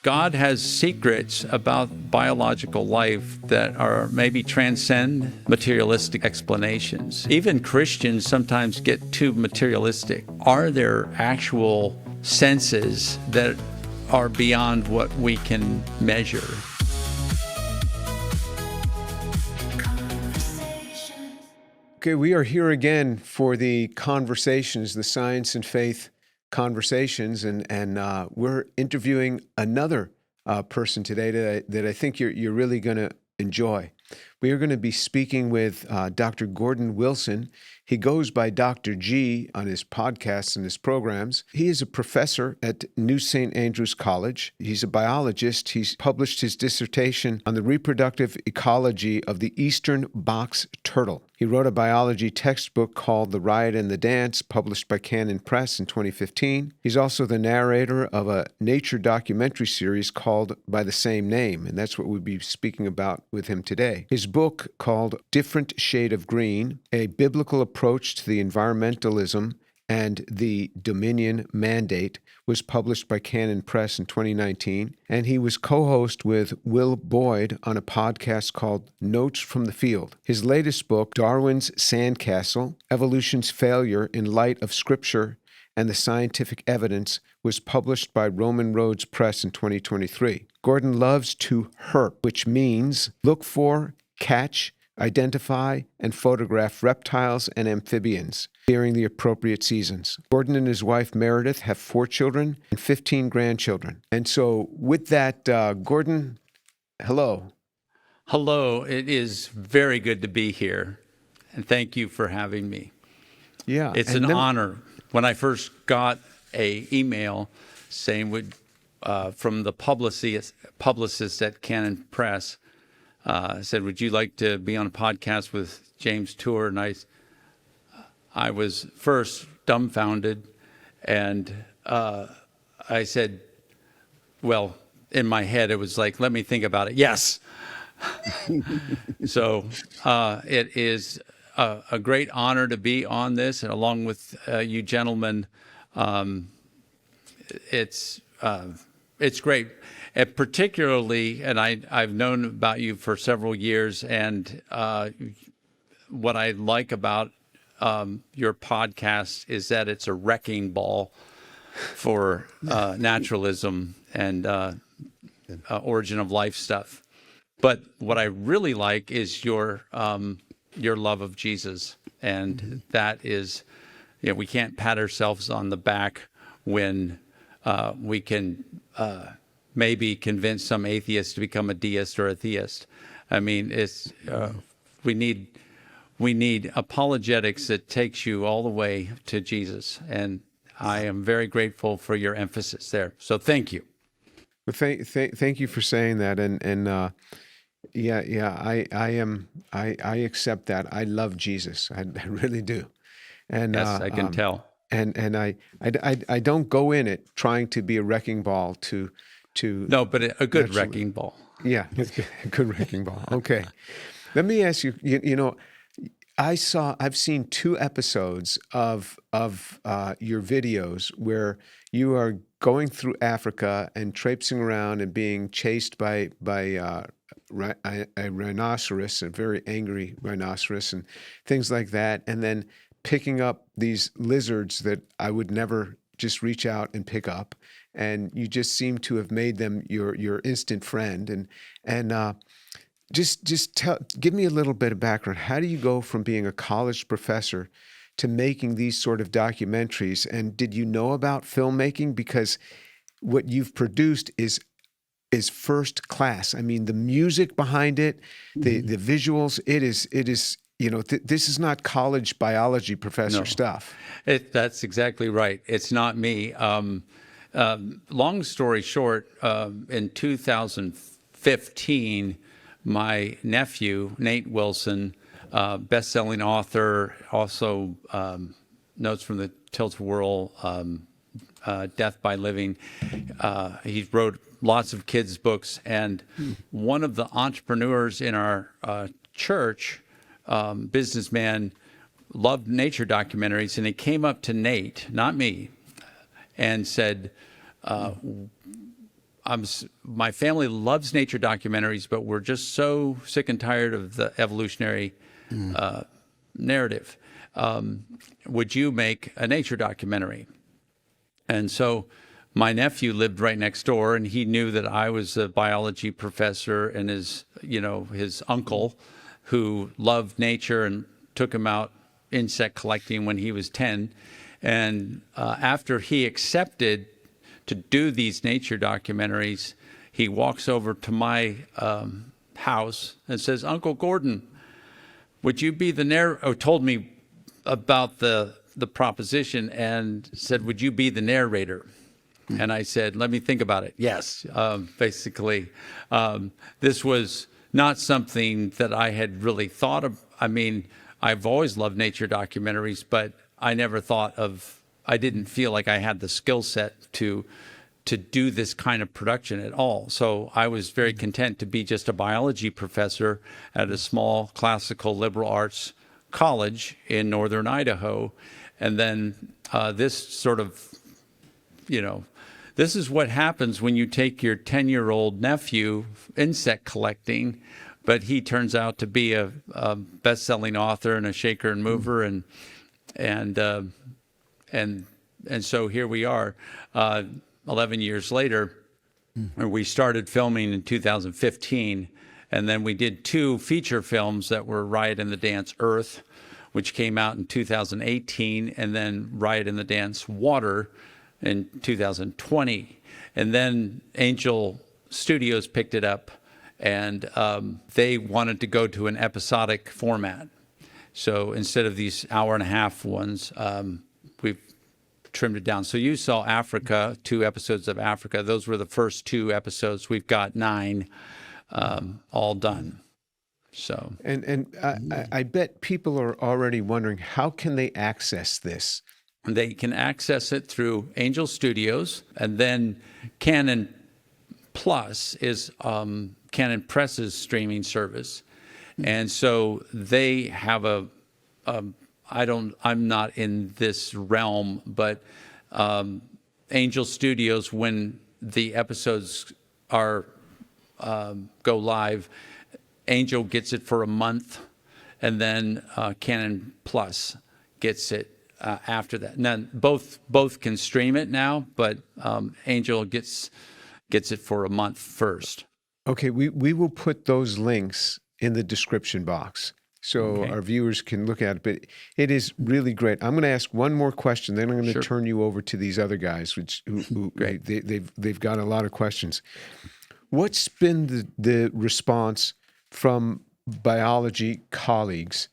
God has secrets about biological life that are maybe transcend materialistic explanations. Even Christians sometimes get too materialistic. Are there actual senses that are beyond what we can measure? Okay, we are here again for the conversations, the science and faith conversations, and we're interviewing another person today that I think you're really going to enjoy. We are going to be speaking with Dr. Gordon Wilson. He goes by Dr. G on his podcasts and his programs. He is a professor at New St. Andrews College. He's a biologist. He's published his dissertation on the reproductive ecology of the eastern box turtle. He wrote a biology textbook called The Riot and the Dance, published by Canon Press in 2015. He's also the narrator of a nature documentary series called by the same name, and that's what we'll be speaking about with him today. His book, called Different Shade of Green, A Biblical Approach to the Environmentalism and the Dominion Mandate, was published by Canon Press in 2019, and he was co-host with Will Boyd on a podcast called Notes from the Field. His latest book, Darwin's Sandcastle, Evolution's Failure in Light of Scripture and the Scientific Evidence, was published by Roman Roads Press in 2023. Gordon loves to herp, which means look for, catch, identify, and photograph reptiles and amphibians during the appropriate seasons. Gordon and his wife, Meredith, have 4 children and 15 grandchildren. And so with that, Gordon, hello. Hello. It is very good to be here, and thank you for having me. Yeah. It's an honor. When I first got an email saying from the publicist at Canon Press, said, would you like to be on a podcast with James Tour? And I was first dumbfounded, and I said, well, in my head, it was like, let me think about it. Yes. So it is a great honor to be on this, and along with you gentlemen, it's great. And particularly, and I've known about you for several years, and what I like about your podcast is that it's a wrecking ball for naturalism and origin of life stuff. But what I really like is your love of Jesus, and that is, we can't pat ourselves on the back when we can maybe convince some atheist to become a deist or a theist. I mean, it's we need apologetics that takes you all the way to Jesus, and I am very grateful for your emphasis there. So thank you. Well, thank you for saying that, and I accept that. I love Jesus. I really do. And yes, I can tell. And I don't go in it trying to be a wrecking ball to no, but a good wrecking ball. Yeah, a good wrecking ball. Okay, let me ask you. I've seen 2 episodes of your videos where you are going through Africa and traipsing around and being chased by a rhinoceros, a very angry rhinoceros, and things like that, and then picking up these lizards that I would never just reach out and pick up, and you just seem to have made them your instant friend. And give me a little bit of background. How do you go from being a college professor to making these sort of documentaries? And did you know about filmmaking? Because what you've produced is first class. I mean, the music behind it, the visuals, it is. This is not college biology professor stuff. That's exactly right. It's not me. Long story short, in 2015, my nephew, Nate Wilson, best-selling author, also Notes from the Tilt World, Death by Living. He wrote lots of kids' books, and one of the entrepreneurs in our church, businessman, loved nature documentaries, and he came up to Nate, not me, and said, my family loves nature documentaries, but we're just so sick and tired of the evolutionary narrative. Would you make a nature documentary? And so my nephew lived right next door, and he knew that I was a biology professor, and his uncle, who loved nature and took him out insect collecting when he was 10. And after he accepted to do these nature documentaries, he walks over to my house and says, "Uncle Gordon, would you be the narrator?" Told me about the proposition and said, "Would you be the narrator?" And I said, "Let me think about it." Yes, basically. This was not something that I had really thought of. I mean, I've always loved nature documentaries, but I didn't feel like I had the skill set to do this kind of production at all. So I was very content to be just a biology professor at a small classical liberal arts college in northern Idaho. And then this sort of, this is what happens when you take your 10-year-old nephew insect collecting, but he turns out to be a best-selling author and a shaker and mover, and so here we are, 11 years later. We started filming in 2015, and then we did 2 feature films that were Riot in the Dance Earth, which came out in 2018, and then Riot in the Dance Water in 2020. And then Angel Studios picked it up, and they wanted to go to an episodic format. So instead of these hour-and-a-half ones, we've trimmed it down. So you saw Africa, 2 episodes of Africa. Those were the first 2 episodes. We've got 9 all done. So I bet people are already wondering, how can they access this? They can access it through Angel Studios, and then Canon Plus is Canon Press's streaming service. And so they have I'm not in this realm, but Angel Studios, when the episodes go live, Angel gets it for a month, and then Canon Plus gets it after that. Now both can stream it now, but Angel gets it for a month first. Okay, we will put those links in the description box so our viewers can look at it. But it is really great. I'm going to ask one more question, then I'm going to turn you over to these other guys, who they've got a lot of questions. What's been the response from biology colleagues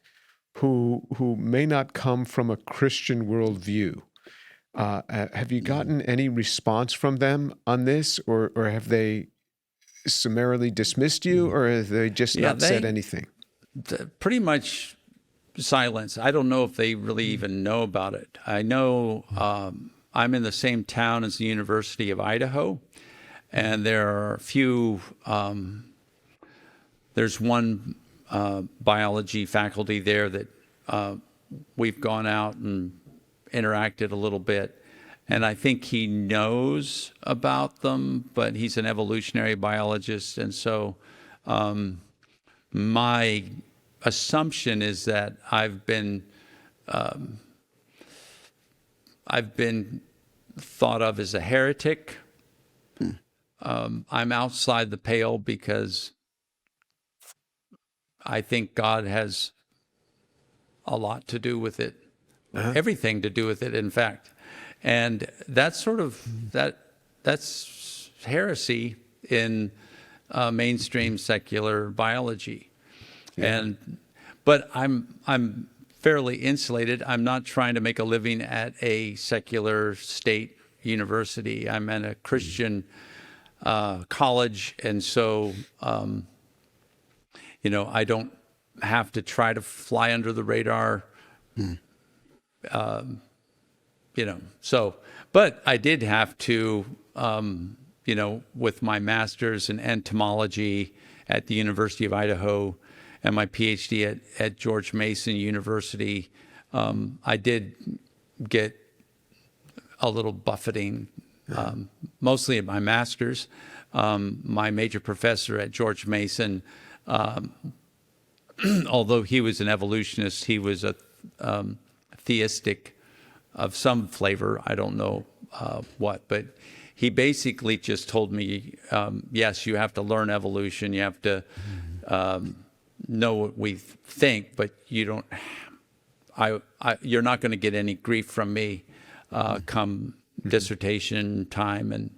who may not come from a Christian worldview? Have you gotten any response from them on this, or have they summarily dismissed you, or have they just not said anything? Pretty much silence. I don't know if they really even know about it. I know I'm in the same town as the University of Idaho, and there are a few, there's one biology faculty there that we've gone out and interacted a little bit. And I think he knows about them, but he's an evolutionary biologist. And so my assumption is that I've been thought of as a heretic. I'm outside the pale because I think God has a lot to do with it, everything to do with it, in fact. And that's sort of that's heresy in mainstream secular biology. But I'm fairly insulated. I'm not trying to make a living at a secular state university. I'm at a Christian college, and so I don't have to try to fly under the radar. So, but I did have to, with my master's in entomology at the University of Idaho and my PhD at George Mason University, I did get a little buffeting, mostly at my master's, my major professor at George Mason, although he was an evolutionist, he was a theistic of some flavor. I don't know what, but he basically just told me, yes, you have to learn evolution. You have to know what we think, but you don't. You're not going to get any grief from me come dissertation time and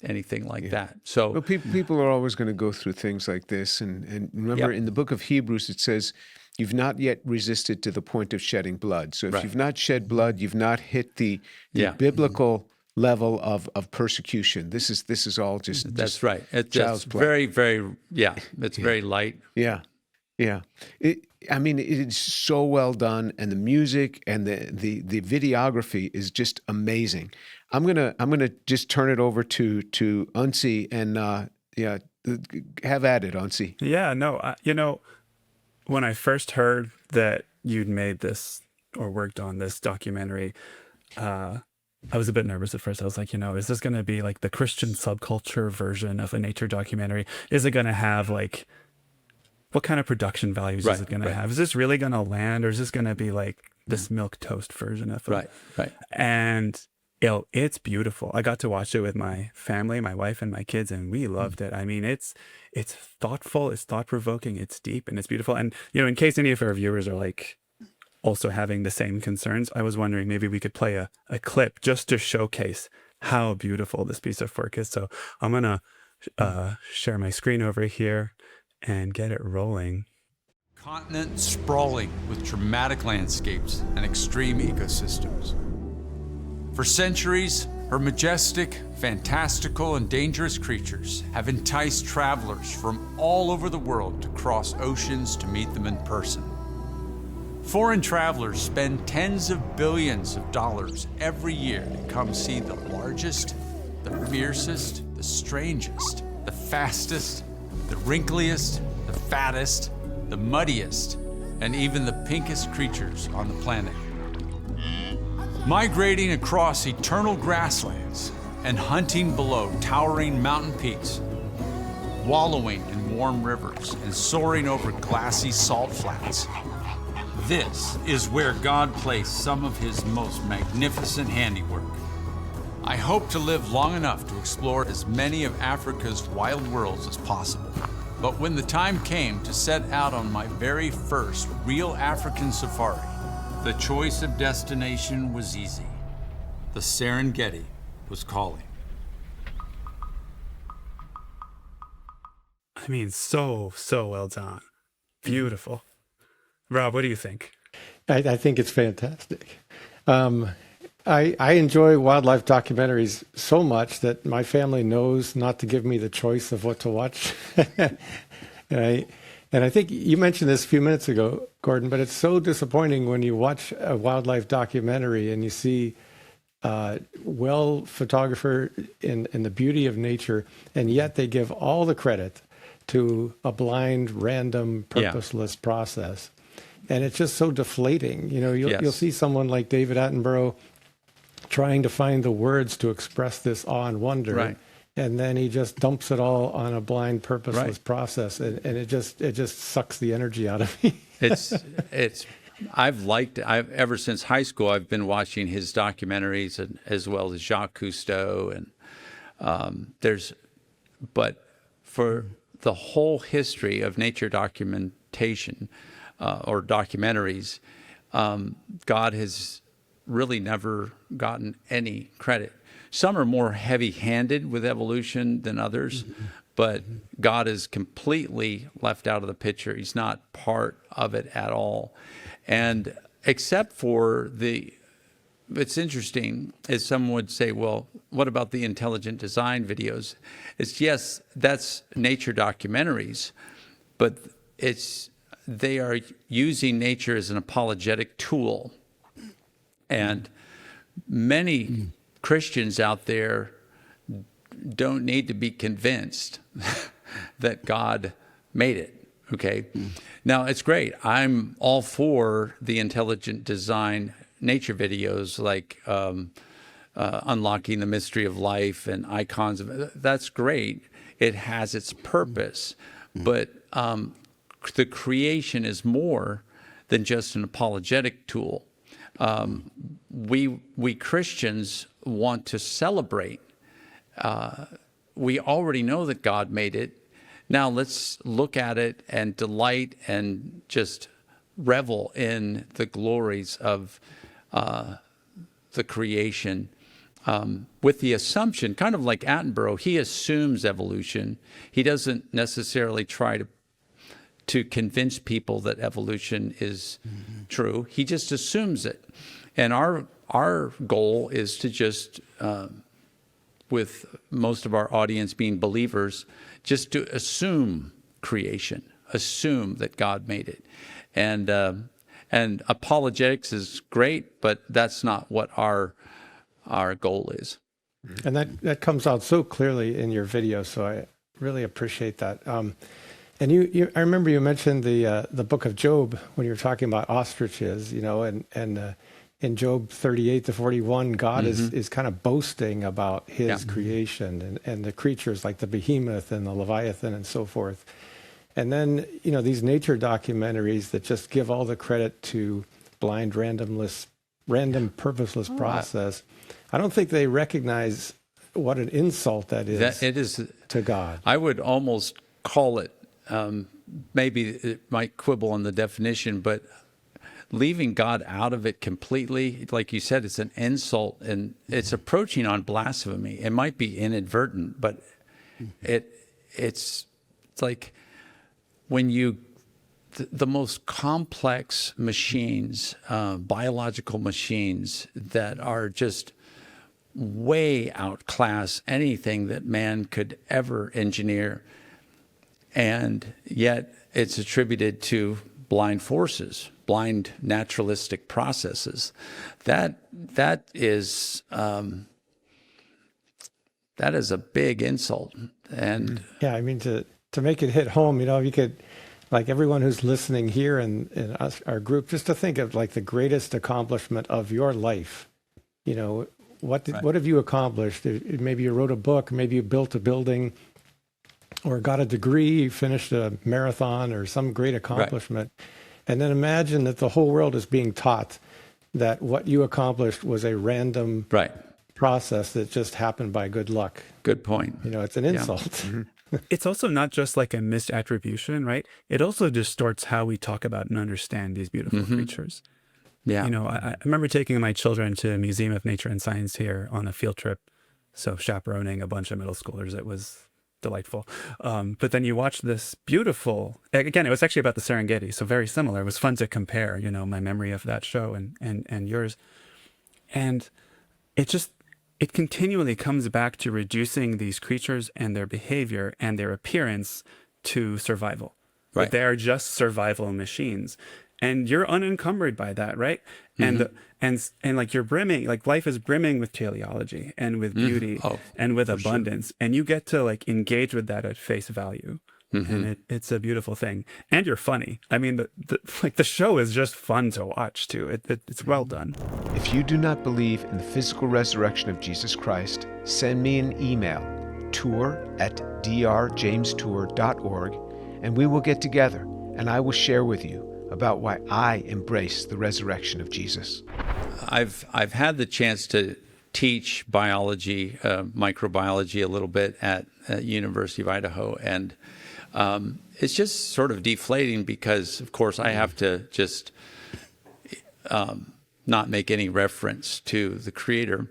anything like that. So well, people are always going to go through things like this. And remember, in the book of Hebrews, it says, you've not yet resisted to the point of shedding blood. So if you've not shed blood, you've not hit the biblical level of persecution. This is all just right. It's child's play. very, it's very light. Yeah. I mean, it is so well done, and the music and the videography is just amazing. I'm gonna just turn it over to Unsi and have at it, Unsi. Yeah, no, when I first heard that you'd made this or worked on this documentary, I was a bit nervous at first. I was like, is this going to be like the Christian subculture version of a nature documentary? Is it going to have like, what kind of production values is it going to have? Is this really going to land, or is this going to be like this milquetoast version of it? Right. And it's beautiful. I got to watch it with my family, my wife and my kids, and we loved it. I mean, it's thoughtful, it's thought-provoking, it's deep, and it's beautiful. And, in case any of our viewers are like also having the same concerns, I was wondering maybe we could play a clip just to showcase how beautiful this piece of work is. So I'm going to share my screen over here and get it rolling. Continent sprawling with dramatic landscapes and extreme ecosystems. For centuries, her majestic, fantastical, and dangerous creatures have enticed travelers from all over the world to cross oceans to meet them in person. Foreign travelers spend tens of billions of dollars every year to come see the largest, the fiercest, the strangest, the fastest, the wrinkliest, the fattest, the muddiest, and even the pinkest creatures on the planet. Migrating across eternal grasslands and hunting below towering mountain peaks, wallowing in warm rivers and soaring over glassy salt flats. This is where God placed some of his most magnificent handiwork. I hope to live long enough to explore as many of Africa's wild worlds as possible. But when the time came to set out on my very first real African safari, the choice of destination was easy. The Serengeti was calling. I mean, so well done. Beautiful. Rob, what do you think? I think it's fantastic. I enjoy wildlife documentaries so much that my family knows not to give me the choice of what to watch. And I think you mentioned this a few minutes ago, Gordon, but it's so disappointing when you watch a wildlife documentary and you see photographer in the beauty of nature, and yet they give all the credit to a blind, random, purposeless process. And it's just so deflating. You'll see someone like David Attenborough trying to find the words to express this awe and wonder. Right. And then he just dumps it all on a blind, purposeless process, and it just sucks the energy out of me. I've liked it. Ever since high school, I've been watching his documentaries, and as well as Jacques Cousteau, and but for the whole history of nature documentation or documentaries, God has really never gotten any credit. Some are more heavy-handed with evolution than others, but God is completely left out of the picture. He's not part of it at all. And except for it's interesting, as someone would say, well, what about the intelligent design videos? Yes, that's nature documentaries, but they are using nature as an apologetic tool. And many Christians out there don't need to be convinced that God made it. Okay. Now it's great. I'm all for the intelligent design nature videos, like Unlocking the Mystery of Life and Icons. That's great it has its purpose. But the creation is more than just an apologetic tool. We Christians want to celebrate. We already know that God made it. Now let's look at it and delight and just revel in the glories of the creation, with the assumption, kind of like Attenborough, he assumes evolution. He doesn't necessarily try to convince people that evolution is true. He just assumes it. And our goal is to just, with most of our audience being believers, just to assume creation, assume that God made it. And apologetics is great, but that's not what our goal is. And that comes out so clearly in your video, so I really appreciate that. And I remember you mentioned the book of Job when you were talking about ostriches, and in Job 38 to 41, God is kind of boasting about his creation and the creatures like the behemoth and the leviathan and so forth. And then, these nature documentaries that just give all the credit to blind, random, purposeless process. I don't think they recognize what an insult that is to God. I would almost call it, maybe it might quibble on the definition, but leaving God out of it completely, like you said, it's an insult, and it's approaching on blasphemy. It might be inadvertent, but it's like when the most complex machines, biological machines that are just way outclass anything that man could ever engineer, and yet it's attributed to blind forces, blind naturalistic processes. That is a big insult. And yeah, I mean, to make it hit home, you could, like everyone who's listening here and us, our group, just to think of like the greatest accomplishment of your life. What have you accomplished? Maybe you wrote a book, maybe you built a building, or got a degree, you finished a marathon, or some great accomplishment. Right. And then imagine that the whole world is being taught that what you accomplished was a random process that just happened by good luck. Good point. It's an insult. Yeah. It's also not just like a misattribution, right? It also distorts how we talk about and understand these beautiful creatures. Yeah. I remember taking my children to the Museum of Nature and Science here on a field trip. So chaperoning a bunch of middle schoolers, it was delightful. But then you watch this beautiful, again, it was actually about the Serengeti. So very similar. It was fun to compare, my memory of that show and yours. And it continually comes back to reducing these creatures and their behavior and their appearance to survival. Right. They are just survival machines. And you're unencumbered by that, right? And like you're brimming, like life is brimming with teleology and with beauty and with abundance. Sure. And you get to like engage with that at face value. And it's a beautiful thing. And you're funny. I mean, the show is just fun to watch too. It's well done. If you do not believe in the physical resurrection of Jesus Christ, send me an email, tour@drjamestour.org, and we will get together and I will share with you about why I embrace the resurrection of Jesus. I've had the chance to teach biology, microbiology a little bit at University of Idaho, and it's just sort of deflating because, of course, I have to just not make any reference to the Creator,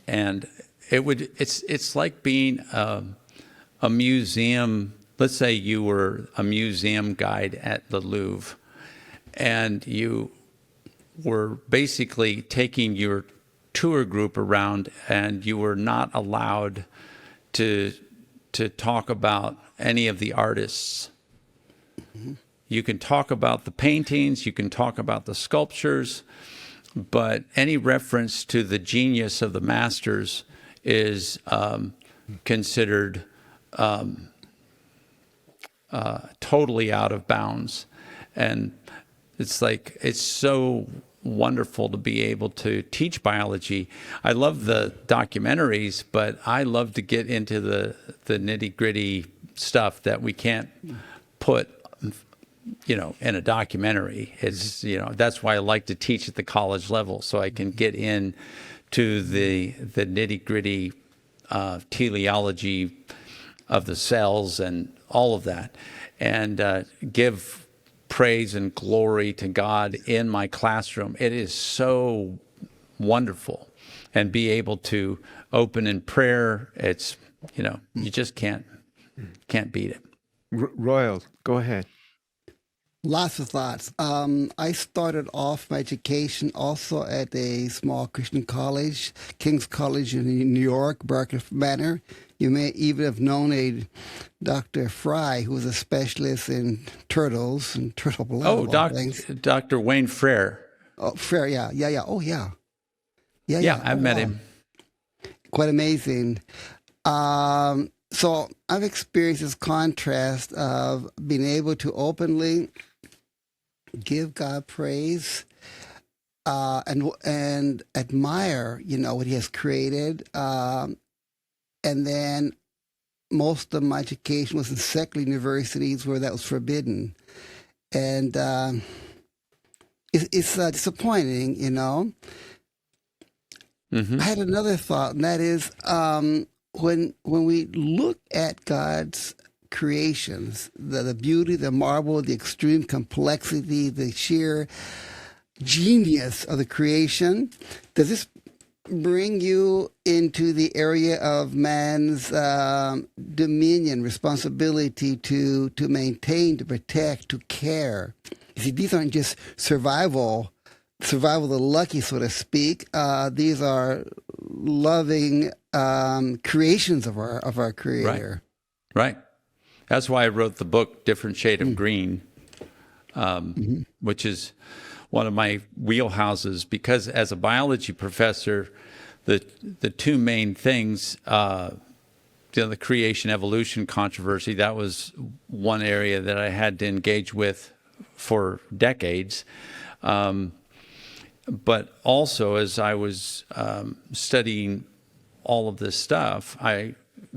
and it's like being a museum. Let's say you were a museum guide at the Louvre, and you were basically taking your tour group around, and you were not allowed to talk about any of the artists. You can talk about the paintings, you can talk about the sculptures, but any reference to the genius of the masters is considered totally out of bounds. And it's like, it's so wonderful to be able to teach biology. I love the documentaries, but I love to get into the nitty-gritty stuff that we can't put, in a documentary. It's, that's why I like to teach at the college level, so I can get in to the nitty-gritty teleology of the cells and all of that, and give praise and glory to God in my classroom. It is so wonderful. And be able to open in prayer, it's, you just can't beat it. Royal, go ahead. Lots of thoughts. I started off my education also at a small Christian college, King's College in New York, Berkeley Manor. You may even have known a Dr. Fry, who was a specialist in turtles and turtle blood. Oh, Dr. Wayne Frere. Oh, Frere, yeah. Oh, yeah. Yeah, I've met him. Quite amazing. So I've experienced this contrast of being able to openly give God praise and admire, what He has created. And then most of my education was in secular universities where that was forbidden. And it's disappointing, Mm-hmm. I had another thought, and that is when we look at God's creations, the beauty, the marvel, the extreme complexity, the sheer genius of the creation, does this bring you into the area of man's dominion, responsibility to maintain, to protect, to care? You see, these aren't just survival of the lucky, so to speak. These are loving creations of our Creator. Right. That's why I wrote the book, Different Shade of Green, which is one of my wheelhouses, because as a biology professor, the two main things, the creation evolution controversy, that was one area that I had to engage with for decades. But also, as I was studying all of this stuff,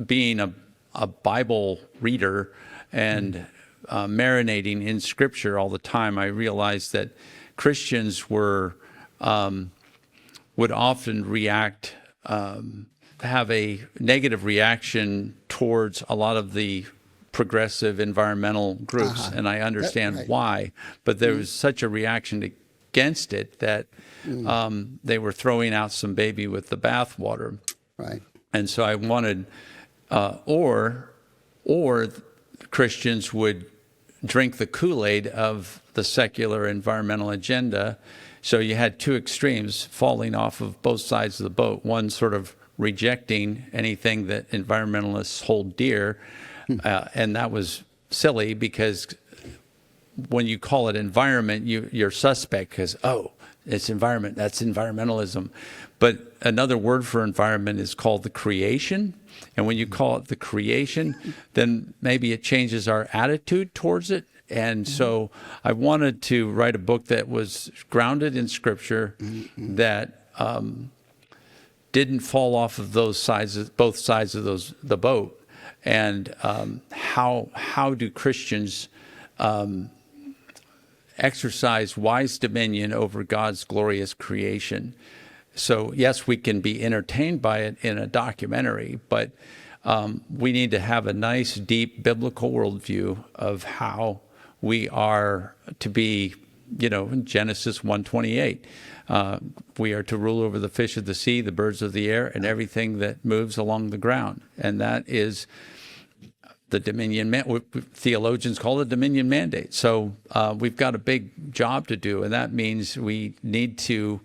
being a Bible reader and marinating in Scripture all the time, I realized that Christians would often have a negative reaction towards a lot of the progressive environmental groups, and I understand why. But there was such a reaction against it that they were throwing out some baby with the bathwater. Right. And so I wanted, or Christians would drink the Kool-Aid of the secular environmental agenda. So you had two extremes falling off of both sides of the boat. One sort of rejecting anything that environmentalists hold dear, and that was silly, because when you call it environment, you're suspect, because, it's environment, that's environmentalism. But another word for environment is called the creation. And when you call it the creation, then maybe it changes our attitude towards it. And so I wanted to write a book that was grounded in Scripture, that didn't fall off of both sides of the boat. And how do Christians exercise wise dominion over God's glorious creation? So yes, we can be entertained by it in a documentary, but we need to have a nice, deep biblical worldview of how we are to be, in Genesis 1:28. We are to rule over the fish of the sea, the birds of the air, and everything that moves along the ground. And that is the dominion, theologians call it dominion mandate. So we've got a big job to do, and that means we need to,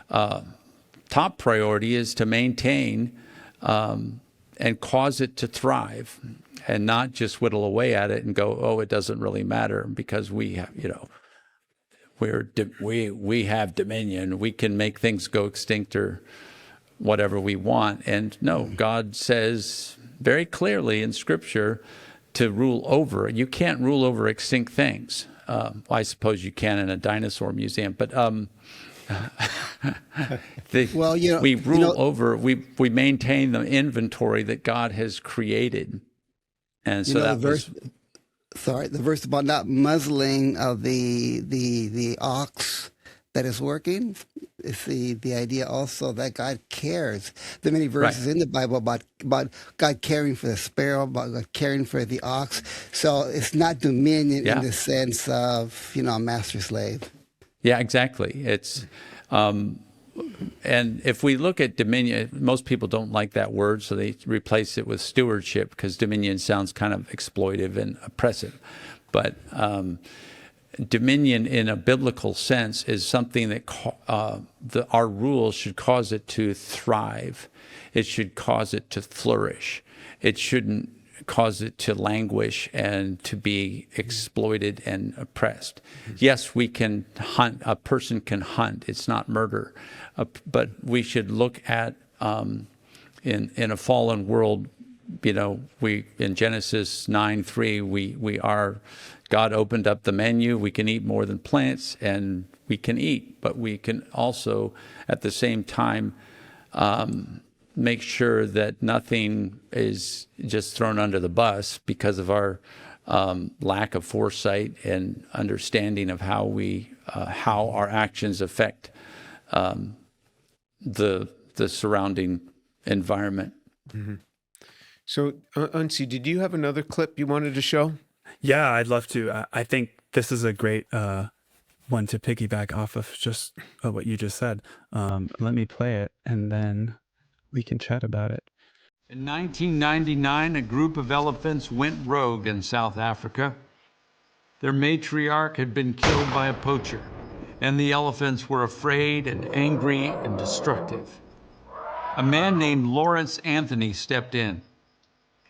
top priority is to maintain and cause it to thrive, and not just whittle away at it and go, it doesn't really matter because we have, we have dominion. We can make things go extinct or whatever we want. And no, God says very clearly in Scripture to rule over. You can't rule over extinct things. I suppose you can in a dinosaur museum, but Well, we rule over, we maintain the inventory that God has created. And so that was, the verse about not muzzling of the ox that is working. It's the idea also that God cares. There are many verses in the Bible about God caring for the sparrow, about God caring for the ox. So it's not dominion in the sense of, a master slave. Yeah, exactly. It's, and if we look at dominion, most people don't like that word, so they replace it with stewardship because dominion sounds kind of exploitive and oppressive. But dominion in a biblical sense is something that our rules should cause it to thrive. It should cause it to flourish. It shouldn't cause it to languish and to be exploited and oppressed. Yes, we can hunt. A person can hunt. It's not murder. But we should look at, in a fallen world, we in Genesis 9:3, God opened up the menu. We can eat more than plants, and we can eat, but we can also, at the same time, make sure that nothing is just thrown under the bus because of our lack of foresight and understanding of how our actions affect the surrounding environment. Mm-hmm. So, Unsi, did you have another clip you wanted to show? Yeah, I'd love to. I think this is a great one to piggyback off of just what you just said. Let me play it, and then we can chat about it. In 1999, a group of elephants went rogue in South Africa. Their matriarch had been killed by a poacher, and the elephants were afraid and angry and destructive. A man named Lawrence Anthony stepped in.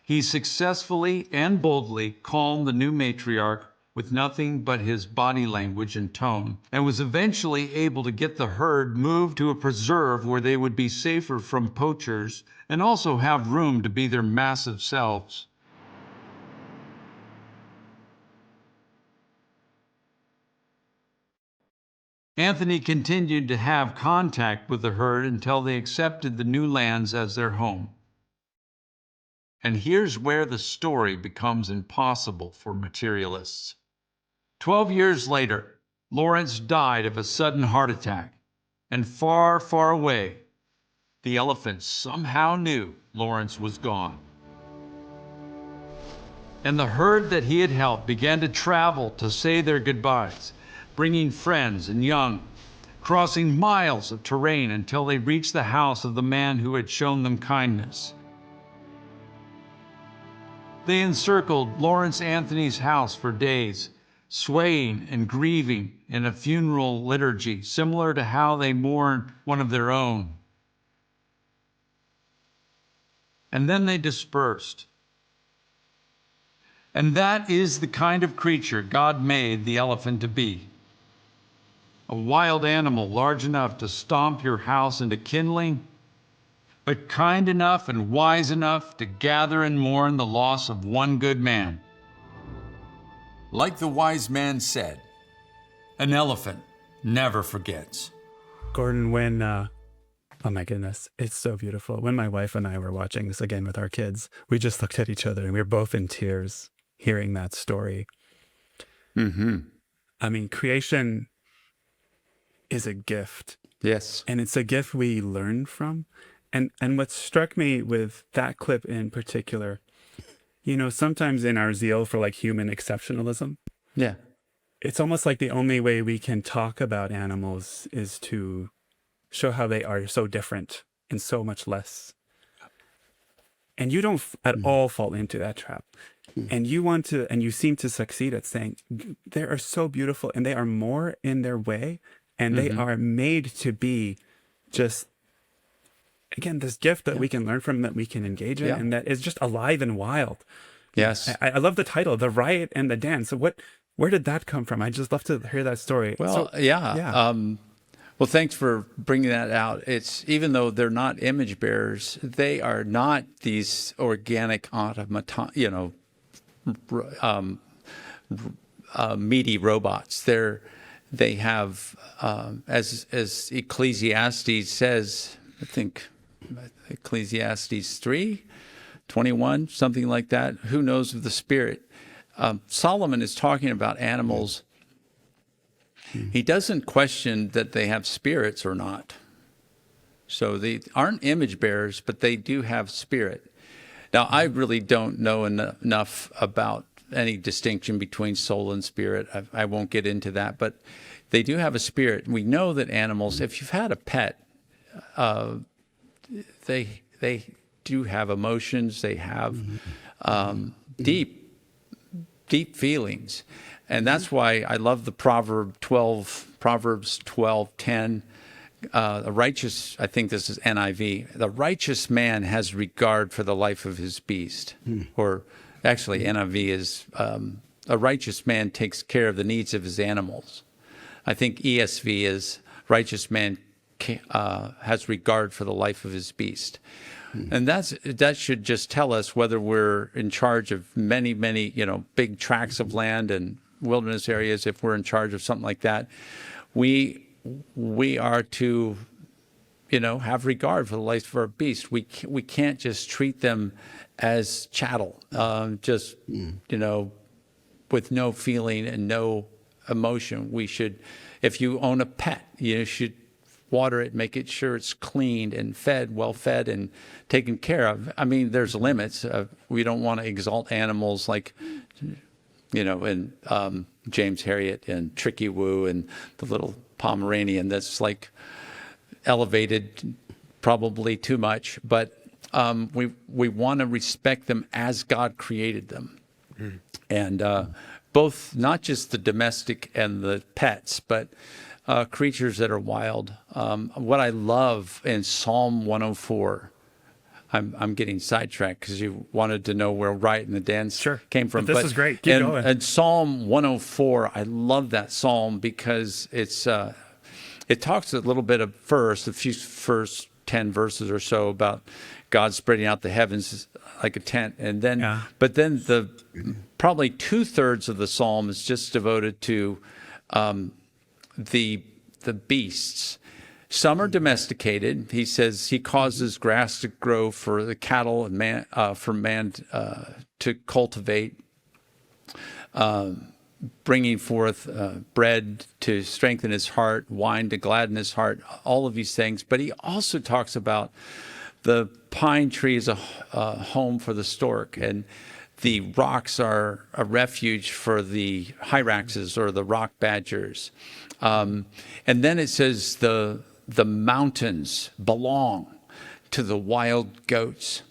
He successfully and boldly calmed the new matriarch with nothing but his body language and tone, and was eventually able to get the herd moved to a preserve where they would be safer from poachers and also have room to be their massive selves. Anthony continued to have contact with the herd until they accepted the new lands as their home. And here's where the story becomes impossible for materialists. 12 years later, Lawrence died of a sudden heart attack, and far, far away, the elephants somehow knew Lawrence was gone. And the herd that he had helped began to travel to say their goodbyes, bringing friends and young, crossing miles of terrain until they reached the house of the man who had shown them kindness. They encircled Lawrence Anthony's house for days, swaying and grieving in a funeral liturgy similar to how they mourn one of their own. And then they dispersed. And that is the kind of creature God made the elephant to be. A wild animal large enough to stomp your house into kindling, but kind enough and wise enough to gather and mourn the loss of one good man. Like the wise man said, an elephant never forgets. Gordon, when, oh my goodness, it's so beautiful. When my wife and I were watching this again with our kids, we just looked at each other and we were both in tears hearing that story. Mm-hmm. I mean, creation is a gift. Yes. And it's a gift we learn from. And what struck me with that clip in particular, sometimes in our zeal for like human exceptionalism, it's almost like the only way we can talk about animals is to show how they are so different and so much less. And you don't at all fall into that trap. And you seem to succeed at saying they are so beautiful and they are more in their way and they are made to be just, again, this gift that we can learn from, that we can engage in, and that is just alive and wild. Yes. I love the title, The Riot and the Dance. So where did that come from? I just love to hear that story. Well, well, thanks for bringing that out. It's, even though they're not image bearers, they are not these organic automaton, meaty robots. they have, as Ecclesiastes says, I think Ecclesiastes 3:21, something like that. Who knows of the spirit? Solomon is talking about animals. He doesn't question that they have spirits or not. So they aren't image bearers, but they do have spirit. Now, I really don't know enough about any distinction between soul and spirit. I won't get into that, but they do have a spirit. We know that animals, if you've had a pet, they do have emotions. They have deep feelings. And that's why I love the Proverbs 12:10. The righteous, I think this is NIV, the righteous man has regard for the life of his beast. Or actually, NIV is a righteous man takes care of the needs of his animals. I think ESV is righteous man has regard for the life of his beast. And that should just tell us whether we're in charge of many, big tracts of land and wilderness areas. If we're in charge of something like that, we are to, have regard for the life of our beast. We can't just treat them as chattel, with no feeling and no emotion. We should, if you own a pet, you should water it, make it sure it's cleaned and well fed and taken care of. I mean, there's limits. We don't want to exalt animals like, and James Harriet and Tricky Woo and the little Pomeranian that's like elevated probably too much. But we want to respect them as God created them. And both, not just the domestic and the pets, but creatures that are wild. What I love in Psalm 104, I'm getting sidetracked because you wanted to know where Riot and the dance came from. But this is great. Keep going. And Psalm 104, I love that psalm because it talks a little bit of the first 10 verses or so about God spreading out the heavens like a tent, and then but then the probably 2/3 of the psalm is just devoted to the beasts. Some are domesticated. He says he causes grass to grow for the cattle and for man to cultivate, bringing forth bread to strengthen his heart, wine to gladden his heart, all of these things. But he also talks about the pine tree is a home for the stork, and the rocks are a refuge for the hyraxes or the rock badgers. And then it says the mountains belong to the wild goats.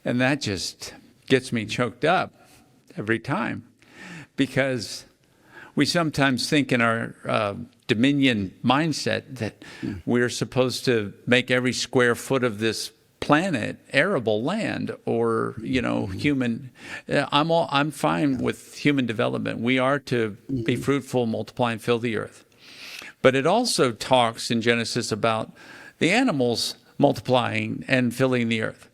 And that just gets me choked up every time, because we sometimes think in our dominion mindset that we're supposed to make every square foot of this planet arable land, or human. I'm fine with human development. We are to be fruitful, multiply, and fill the earth. But it also talks in Genesis about the animals multiplying and filling the earth.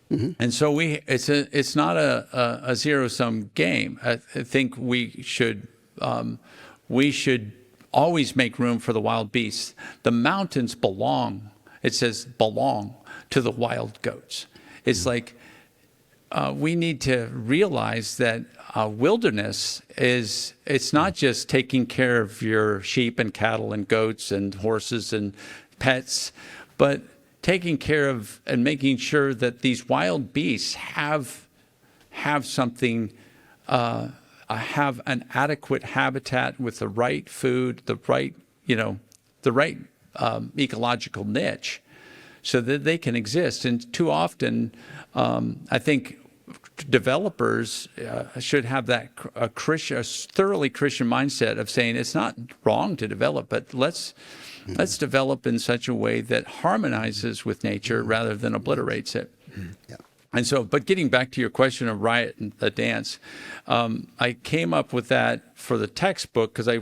And so it's not a zero-sum game. I think we should always make room for the wild beasts. The mountains belong. It says belong to the wild goats. It's like we need to realize that wilderness it's not just taking care of your sheep and cattle and goats and horses and pets, but taking care of and making sure that these wild beasts have something, have an adequate habitat with the right food, the right ecological niche, so that they can exist. And too often, I think developers should have that a thoroughly Christian mindset of saying it's not wrong to develop, but let's develop in such a way that harmonizes with nature rather than obliterates it. And so, but getting back to your question of Riot and the dance, I came up with that for the textbook because I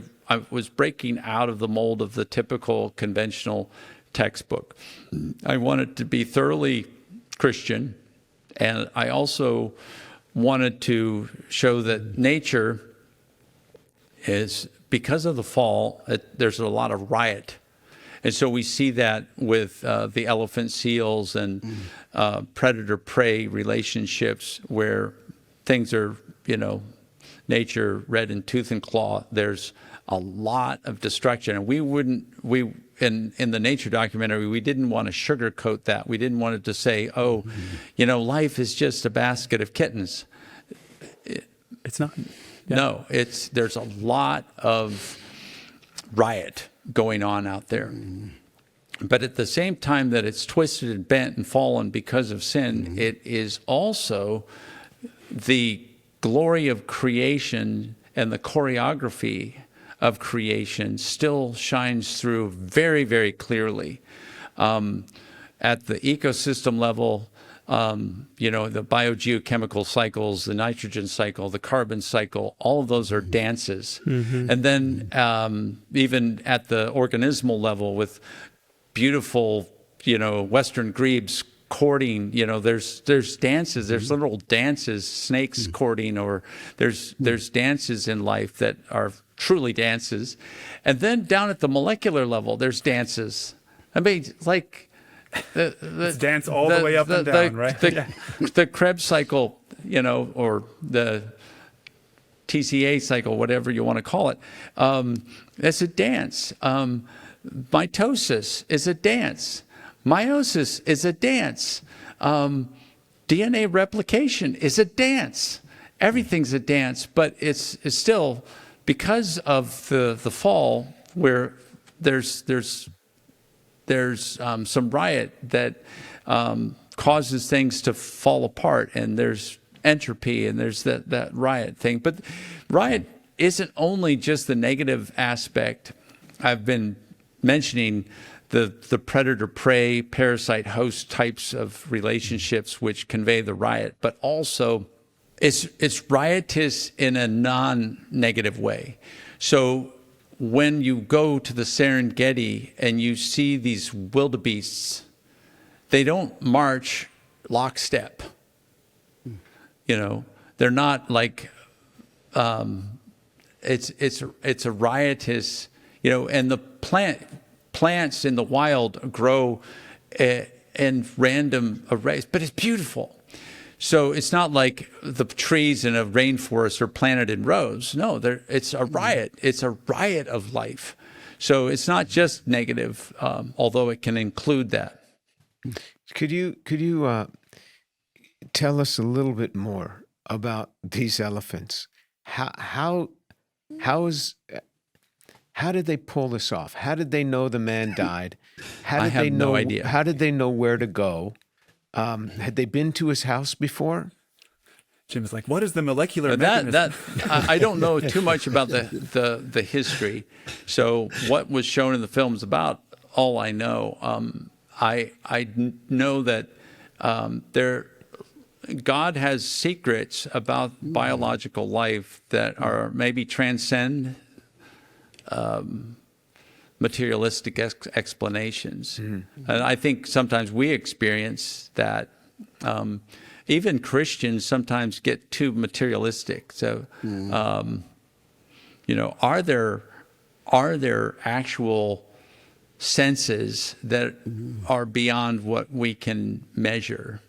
was breaking out of the mold of the typical conventional textbook. I wanted to be thoroughly Christian, and I also wanted to show that nature is because of the fall, there's a lot of riot. And so we see that with the elephant seals and predator-prey relationships where things are, nature red in tooth and claw. There's a lot of destruction. And in the nature documentary, we didn't want to sugarcoat that. We didn't want it to say, life is just a basket of kittens. It's not. Yeah. No, there's a lot of riot going on out there. But at the same time that it's twisted and bent and fallen because of sin, it is also the glory of creation and the choreography of creation still shines through very, very clearly. At the ecosystem level, the biogeochemical cycles, the nitrogen cycle, the carbon cycle, all of those are dances. And then even at the organismal level with beautiful, Western grebes courting, there's dances, there's literal dances, snakes courting, or there's dances in life that are truly dances. And then down at the molecular level, there's dances. I mean, like, it's dance all the way up and down, right? The Krebs cycle, or the TCA cycle, whatever you want to call it, it's a dance. Mitosis is a dance. Meiosis is a dance. DNA replication is a dance. Everything's a dance, but it's still, because of the fall, where there's some riot that causes things to fall apart, and there's entropy, and there's that riot thing. But riot isn't only just the negative aspect. I've been mentioning the predator-prey, parasite-host types of relationships which convey the riot, but also it's riotous in a non-negative way. So when you go to the Serengeti and you see these wildebeests, they don't march lockstep. They're not like, it's a riotous, and the plants in the wild grow in random arrays, but it's beautiful. So it's not like the trees in a rainforest are planted in rows. No, it's a riot. It's a riot of life. So it's not just negative, although it can include that. Could you tell us a little bit more about these elephants? How did they pull this off? How did they know the man died? I have no idea. How did they know where to go? Had they been to his house before? Jim is like, what is the molecular mechanism? I don't know too much about the history. So what was shown in the film is about all I know. I know that God has secrets about biological life that are maybe transcend materialistic explanations. And I think sometimes we experience that. Even Christians sometimes get too materialistic. So, are there actual senses that are beyond what we can measure?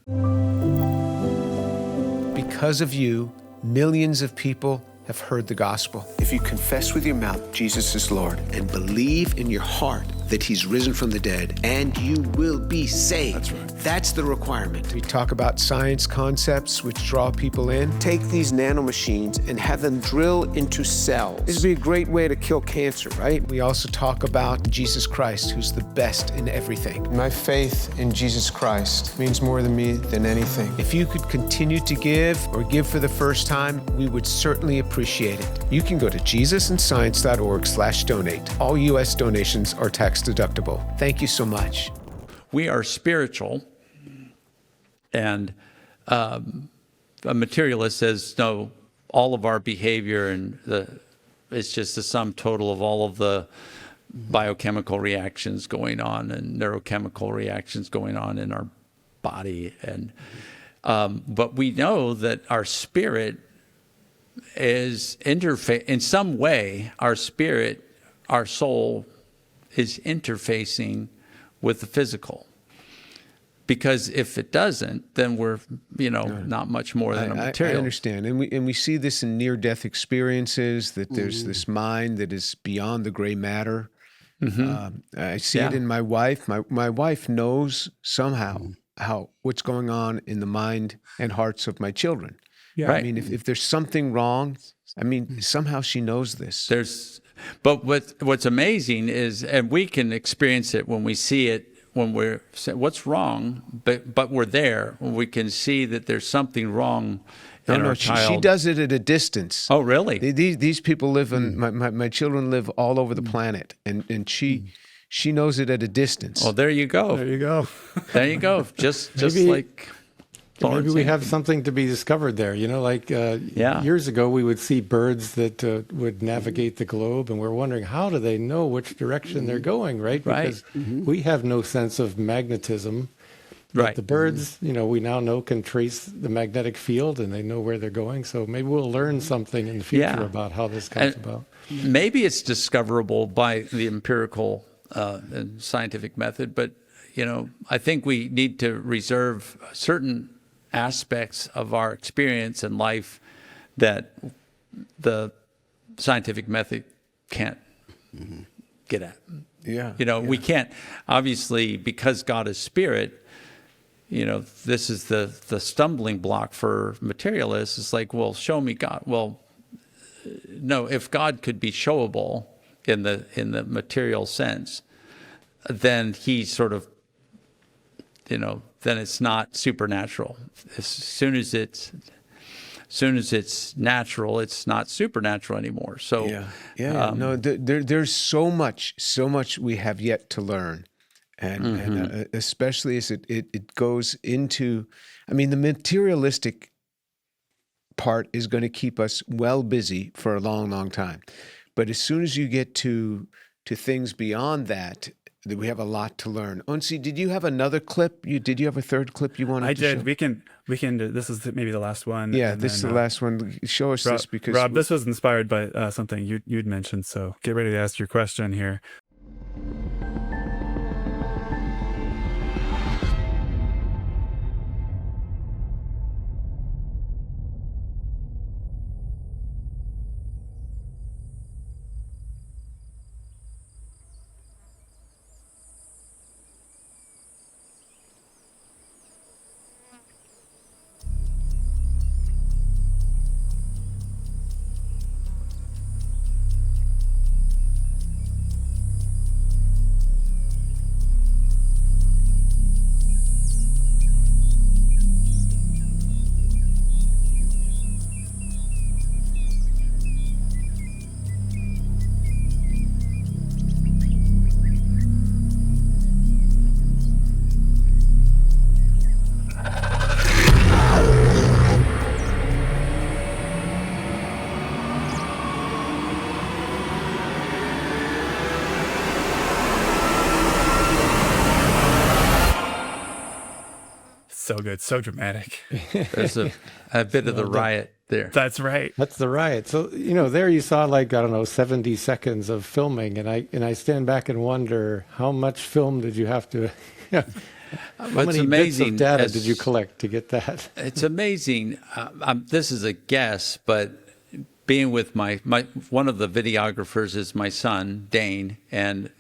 Because of you, millions of people have heard the gospel. If you confess with your mouth Jesus is Lord and believe in your heart that he's risen from the dead, and you will be saved. That's right. That's the requirement. We talk about science concepts which draw people in. Take these nanomachines and have them drill into cells. This would be a great way to kill cancer, right? We also talk about Jesus Christ, who's the best in everything. My faith in Jesus Christ means more to me than anything. If you could continue to give or give for the first time, we would certainly appreciate it. You can go to jesusandScience.org/donate. All U.S. donations are tax deductible. Thank you so much. We are spiritual, and a materialist says, no, all of our behavior and it's just the sum total of all of the biochemical reactions going on and neurochemical reactions going on in our body. And but we know that our spirit is interface in some way. Our spirit, our soul, is interfacing with the physical. Because if it doesn't, then we're, not much more than a material. I understand, and we see this in near-death experiences, that there's this mind that is beyond the gray matter. I see it in my wife. My wife knows somehow what's going on in the mind and hearts of my children. Yeah. I Right. mean, if there's something wrong, somehow she knows this. But what's amazing is, and we can experience it when we see it, when we're saying, what's wrong, but we're there. We can see that there's something wrong in our child. She does it at a distance. Oh, really? These people live in, my children live all over the planet, and she knows it at a distance. Well, there you go. There you go. There you go. Just Maybe- like Lawrence Maybe we have Hankin. something to be discovered there. Years ago, we would see birds that would navigate the globe, and we're wondering, how do they know which direction they're going, right? Right. Because we have no sense of magnetism. But Right. the birds, we now know can trace the magnetic field, and they know where they're going. So maybe we'll learn something in the future Yeah. about how this comes And about. maybe it's discoverable by the empirical and scientific method, but I think we need to reserve certain aspects of our experience in life that the scientific method can't get at. Yeah. We can't, obviously, because God is spirit, this is the stumbling block for materialists. It's like, well, show me God. Well, no, if God could be showable in the material sense, then he sort of, then it's not supernatural. As soon as it's natural, it's not supernatural anymore. So there's so much we have yet to learn, and especially as it goes into, the materialistic part is going to keep us well busy for a long, long time. But as soon as you get to things beyond that we have a lot to learn. Onsi, did you have another clip? Did you have a third clip you wanted to show? I did. We can. This is maybe the last one. Yeah, this is the last one. Show us this because Rob, this was inspired by something you'd mentioned. So get ready to ask your question here. So good, so dramatic. There's a bit of the riot there. That's right. That's the riot. So, there you saw 70 seconds of filming, and I stand back and wonder, how much film did you have to how many bits of data did you collect to get that? It's amazing. This is a guess, but being with my one of the videographers is my son, Dane, and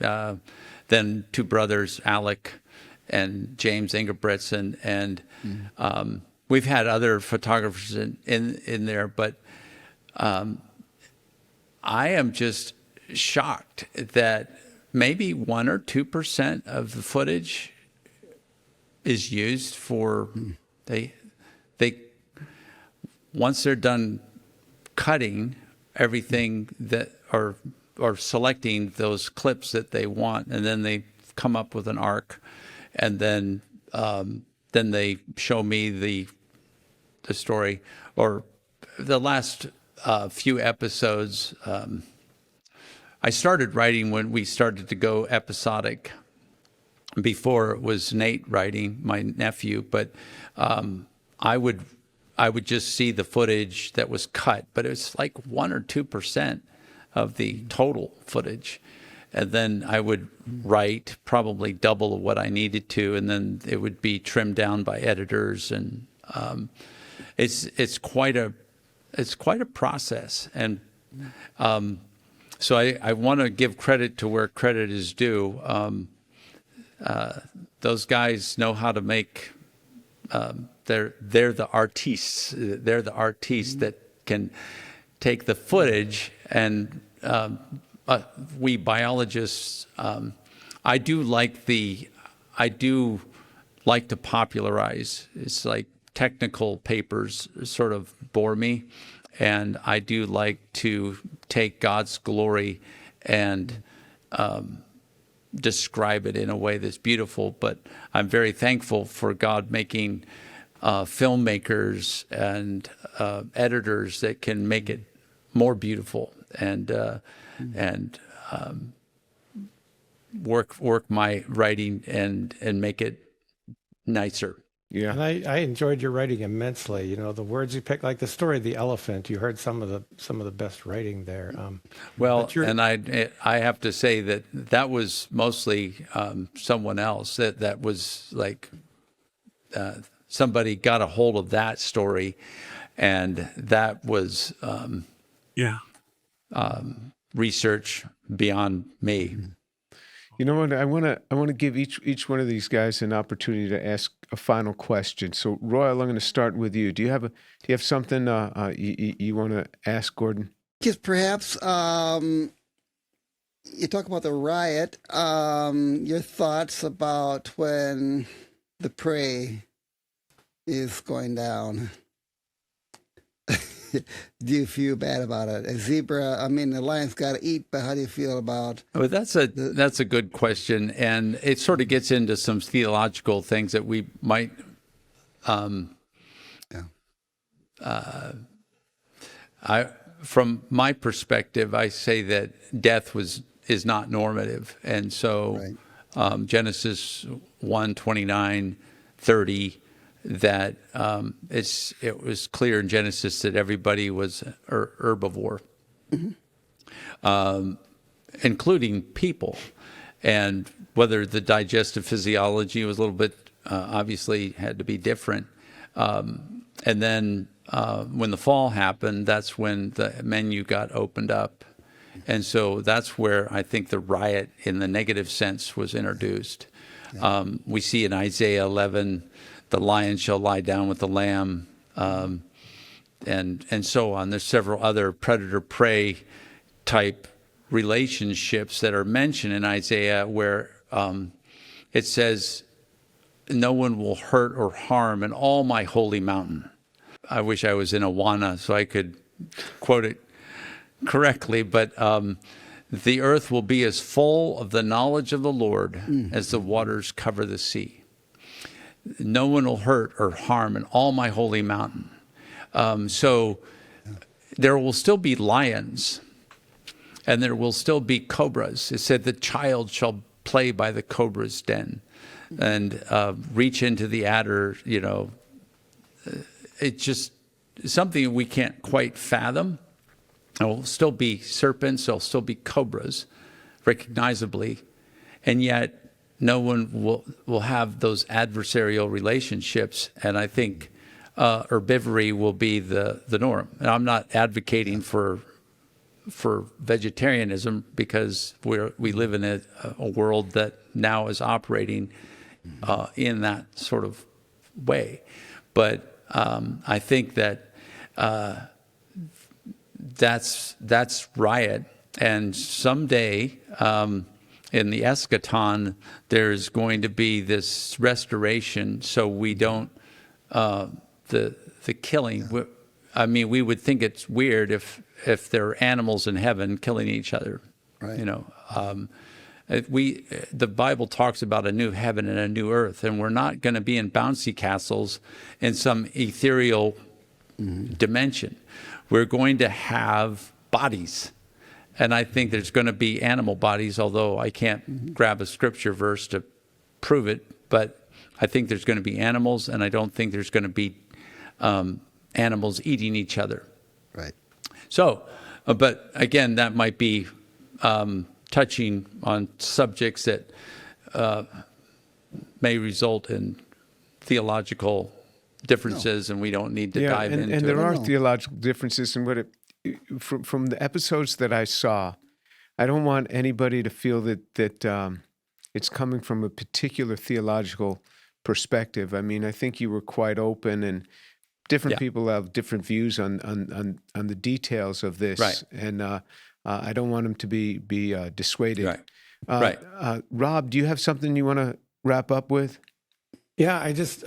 then two brothers, Alec and James Ingebretson, and we've had other photographers in there, but I am just shocked that maybe 1 or 2% of the footage is used for they once they're done cutting everything that or selecting those clips that they want, and then they come up with an arc. And then they show me the story, or the last few episodes. I started writing when we started to go episodic. Before it was Nate writing, my nephew, but I I would just see the footage that was cut, but it was like 1 or 2% of the total footage. And then I would write probably double of what I needed to, and then it would be trimmed down by editors, and it's quite a process. And so I want to give credit to where credit is due. Those guys know how to make. They're the artistes. They're the artistes that can take the footage and. We biologists, I do like to popularize. It's like technical papers sort of bore me, and I do like to take God's glory and describe it in a way that's beautiful. But I'm very thankful for God making filmmakers and editors that can make it more beautiful and work my writing and make it nicer. Yeah. And I enjoyed your writing immensely. You know, the words you picked, like the story of the elephant. You heard some of the best writing there. And I have to say that was mostly someone else. That was like somebody got a hold of that story, and that was research beyond me. You know what? I want to give each one of these guys an opportunity to ask a final question. So, Royal, I'm going to start with you. Do you have something you want to ask Gordon? Just perhaps you talk about the riot. Your thoughts about when the prey is going down. Do you feel bad about it? A zebra, I mean, the lion's got to eat, but how do you feel about? Well, that's a good question, and it sort of gets into some theological things that we might. From my perspective, I say that death is not normative, and so Genesis 1:29-30. That it was clear in Genesis that everybody was herbivore, including people, and whether the digestive physiology was a little bit obviously had to be different. And then when the fall happened, that's when the menu got opened up, and so that's where I think the riot in the negative sense was introduced. We see in Isaiah 11. The lion shall lie down with the lamb, and so on. There's several other predator-prey type relationships that are mentioned in Isaiah where it says, no one will hurt or harm in all my holy mountain. I wish I was in Awana so I could quote it correctly, but the earth will be as full of the knowledge of the Lord as the waters cover the sea. No one will hurt or harm in all my holy mountain. So there will still be lions, and there will still be cobras. It said the child shall play by the cobra's den and reach into the adder. You know, it's just something we can't quite fathom. There will still be serpents. There will still be cobras, recognizably, and yet no one will have those adversarial relationships, and I think herbivory will be the norm. And I'm not advocating for vegetarianism because we live in a world that now is operating in that sort of way. But I think that that's riot, and someday. In the eschaton, there's going to be this restoration, so we don't the killing. I mean, we would think it's weird if there are animals in heaven killing each other. Right. You know, the Bible talks about a new heaven and a new earth, and we're not going to be in bouncy castles in some ethereal dimension. We're going to have bodies. And I think there's going to be animal bodies, although I can't grab a scripture verse to prove it. But I think there's going to be animals, and I don't think there's going to be animals eating each other. Right. So, but again, that might be touching on subjects that may result in theological differences, and we don't need to dive into and there it. are theological differences in what it, from the episodes that I saw. I don't want anybody to feel that it's coming from a particular theological perspective. I mean, I think you were quite open, and different people have different views on the details of this, Right. and I don't want them to be dissuaded. Right. Rob, do you have something you want to wrap up with? Yeah, I just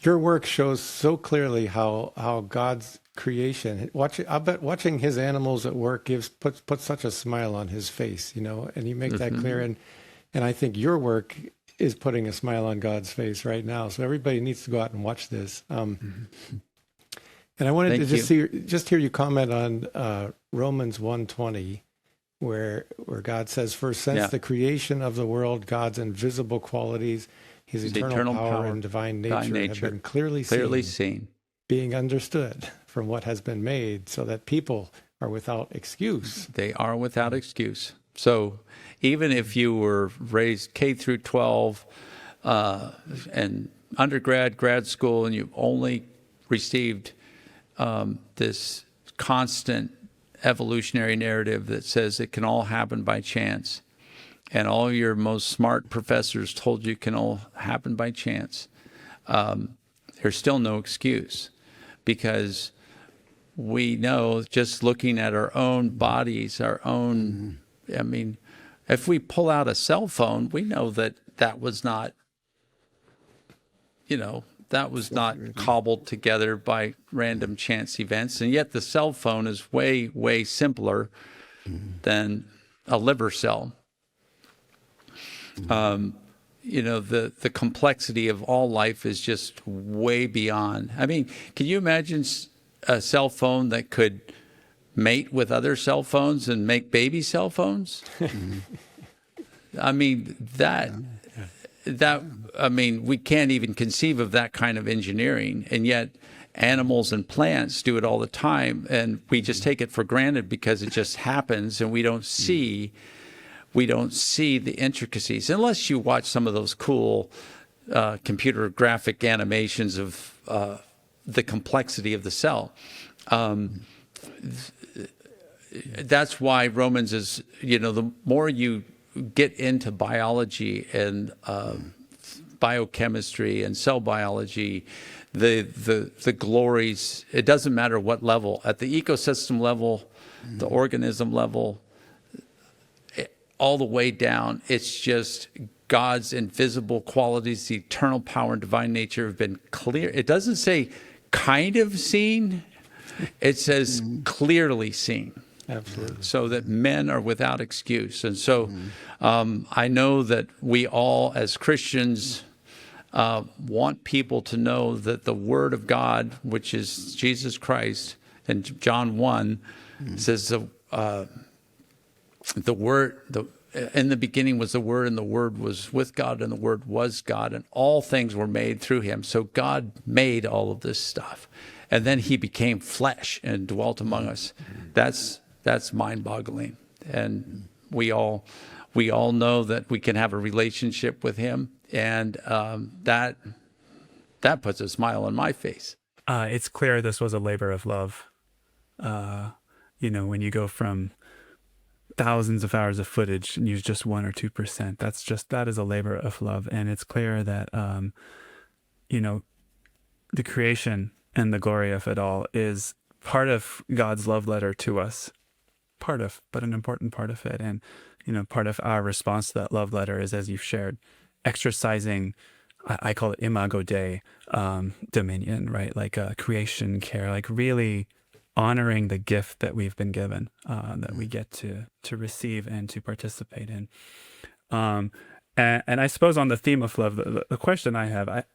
your work shows so clearly how God's creation. I bet watching his animals at work puts such a smile on his face, you know, and you make that clear. And I think your work is putting a smile on God's face right now. So everybody needs to go out and watch this. And I wanted to just hear you comment on Romans 1:20, where God says, "For since the creation of the world, God's invisible qualities, his eternal power and divine nature have been clearly seen, being understood from what has been made, so that people are without excuse." They are without excuse. So even if you were raised K through 12 and undergrad, grad school, and you've only received this constant evolutionary narrative that says it can all happen by chance, and all your most smart professors told you it can all happen by chance, there's still no excuse, because we know, just looking at our own bodies, our own, I mean, if we pull out a cell phone, we know that was not, that was not cobbled together by random chance events. And yet the cell phone is way, way simpler than a liver cell. The complexity of all life is just way beyond. I mean, can you imagine a cell phone that could mate with other cell phones and make baby cell phones? I mean, we can't even conceive of that kind of engineering, and yet animals and plants do it all the time, and we just take it for granted because it just happens, and we don't see the intricacies unless you watch some of those cool computer graphic animations of the complexity of the cell. That's why Romans is, the more you get into biology and biochemistry and cell biology, the glories, it doesn't matter what level, at the ecosystem level, the organism level, all the way down, it's just God's invisible qualities, the eternal power and divine nature have been clear. It doesn't say kind of seen, it says clearly seen. Absolutely. So that men are without excuse. And so I know that we all, as Christians, want people to know that the Word of God, which is Jesus Christ, and John 1 says the Word, in the beginning was the Word, and the Word was with God, and the Word was God, and all things were made through him. So God made all of this stuff. And then he became flesh and dwelt among us. That's mind-boggling. And we all know that we can have a relationship with him, and that puts a smile on my face. It's clear this was a labor of love. When you go from thousands of hours of footage and use just 1 or 2%, that is a labor of love. And it's clear that, the creation and the glory of it all is part of God's love letter to us. But an important part of it. And, part of our response to that love letter is, as you've shared, exercising, I call it imago Dei, dominion, right? Like creation care, like really honoring the gift that we've been given, that we get to receive and to participate in. And I suppose on the theme of love, the question I have,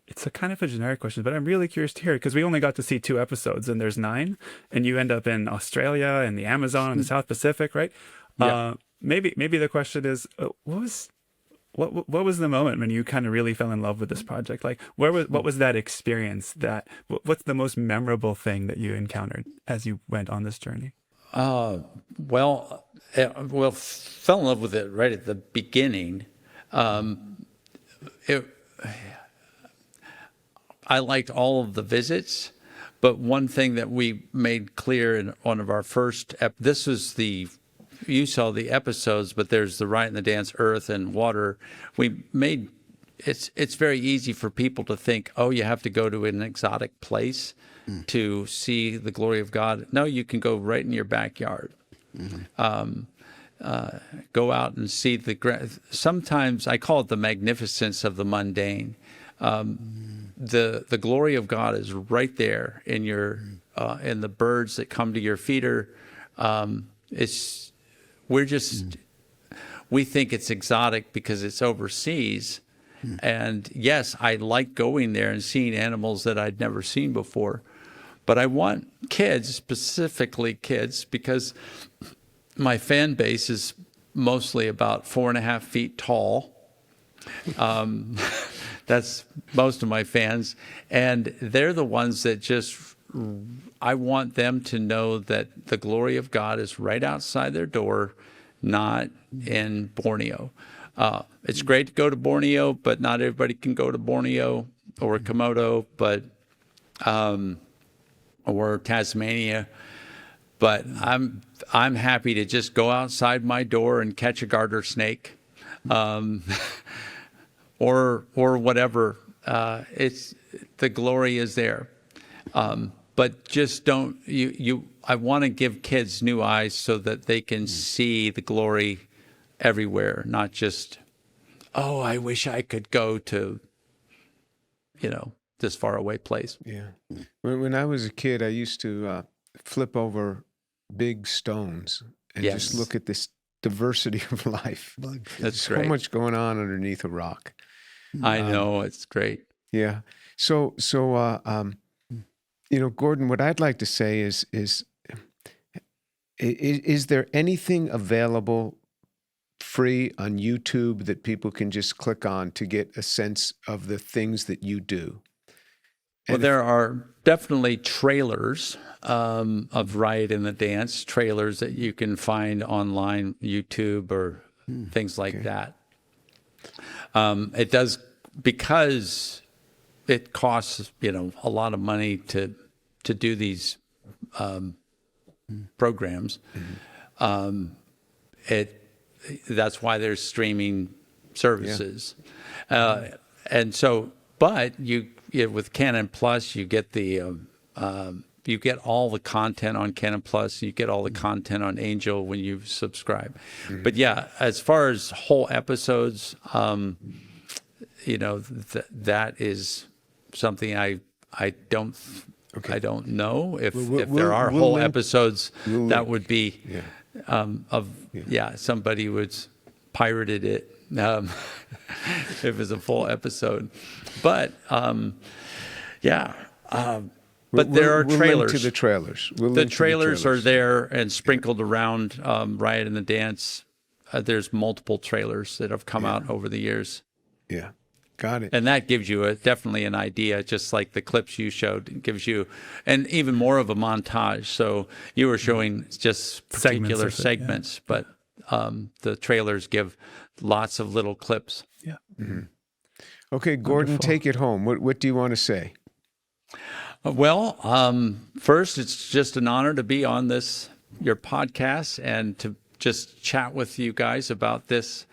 it's a kind of a generic question, but I'm really curious to hear, because we only got to see 2 episodes and there's 9, and you end up in Australia and the Amazon and the South Pacific, right? Yeah. Maybe the question is, what what was the moment when you kind of really fell in love with this project? Like, what was that experience? What's the most memorable thing that you encountered as you went on this journey? Well, fell in love with it right at the beginning. I liked all of the visits, but one thing that we made clear in one of our first, this was you saw the episodes, but there's the Riot and the Dance, Earth and Water. We made, it's very easy for people to think, oh, you have to go to an exotic place to see the glory of God. No, you can go right in your backyard. Go out and see sometimes I call it the magnificence of the mundane. The glory of God is right there in your in the birds that come to your feeder. We think it's exotic because it's overseas. And yes, I like going there and seeing animals that I'd never seen before. But I want kids, specifically kids, because my fan base is mostly about 4.5 feet tall. That's most of my fans. And they're the ones that I want them to know that the glory of God is right outside their door, not in Borneo. It's great to go to Borneo, but not everybody can go to Borneo or Komodo, or Tasmania. But I'm happy to just go outside my door and catch a garter snake, or whatever. It's the glory is there. But just don't I want to give kids new eyes so that they can see the glory everywhere, not just, oh, I wish I could go to, this faraway place. Yeah. When I was a kid, I used to flip over big stones and just look at this diversity of life. That's so great. much going on underneath a rock. I know, it's great. Yeah. So Gordon, what I'd like to say is there anything available free on YouTube that people can just click on to get a sense of the things that you do? Well, there are definitely trailers of Riot in the Dance, trailers that you can find online, YouTube or things like that. It does, because it costs, a lot of money to do these programs. That's why there's streaming services. And so, but with Canon Plus, you get you get all the content on Canon Plus. You get all the content on Angel when you subscribe. But yeah, as far as whole episodes, that is something I don't know if there are whole episodes. That would be somebody would pirated it if it's a full episode. But but there are trailers. We'll link to the trailers. The trailers are there and sprinkled around Riot and the Dance. There's multiple trailers that have come out over the years. Yeah, got it. And that gives you definitely an idea, just like the clips you showed. It gives you, and even more of a montage. So you were showing just particular segments, but the trailers give lots of little clips. Yeah. Okay, Gordon, take it home. What do you want to say? Well, first, it's just an honor to be on your podcast and to just chat with you guys about this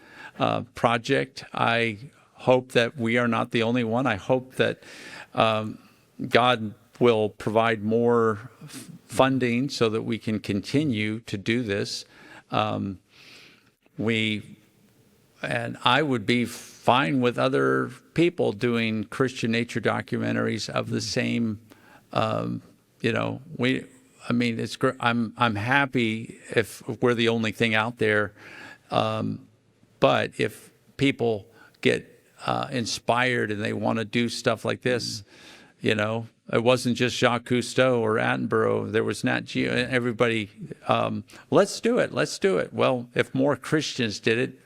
project. I hope that we are not the only one. I hope that God will provide more funding so that we can continue to do this. And I would be fine with other people doing Christian nature documentaries of the same. It's great. I'm happy if we're the only thing out there. But if people get inspired and they want to do stuff like this, it wasn't just Jacques Cousteau or Attenborough. There was Nat Geo. Everybody, let's do it. Let's do it. Well, if more Christians did it,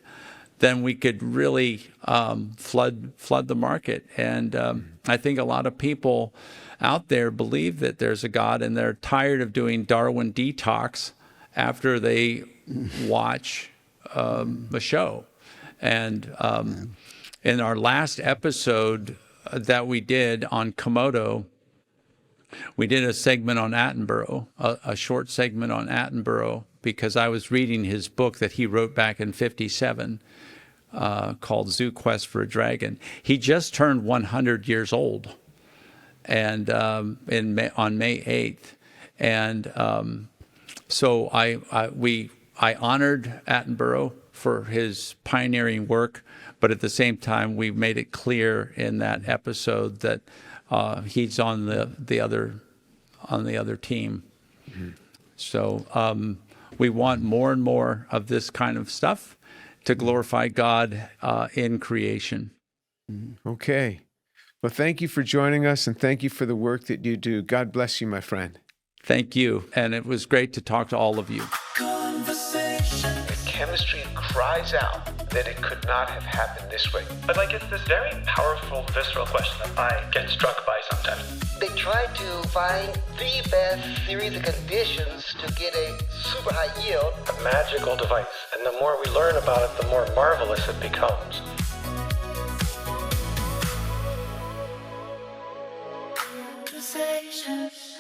then we could really flood the market. And I think a lot of people out there believe that there's a God, and they're tired of doing Darwin detox after they watch a show. And in our last episode that we did on Komodo, we did a segment on Attenborough, a short segment on Attenborough, because I was reading his book that he wrote back in '57 called Zoo Quest for a Dragon. He just turned 100 years old, and on May 8th. And so I honored Attenborough for his pioneering work, but at the same time, we made it clear in that episode that he's on the other team. Mm-hmm. So we want more and more of this kind of stuff to glorify God in creation. Okay. Well, thank you for joining us, and thank you for the work that you do. God bless you, my friend. Thank you. And it was great to talk to all of you. The chemistry cries out that it could not have happened this way. But it's this very powerful, visceral question that I get struck by sometimes. They try to find the best series of conditions to get a super high yield. A magical device. And the more we learn about it, the more marvelous it becomes. Conversations.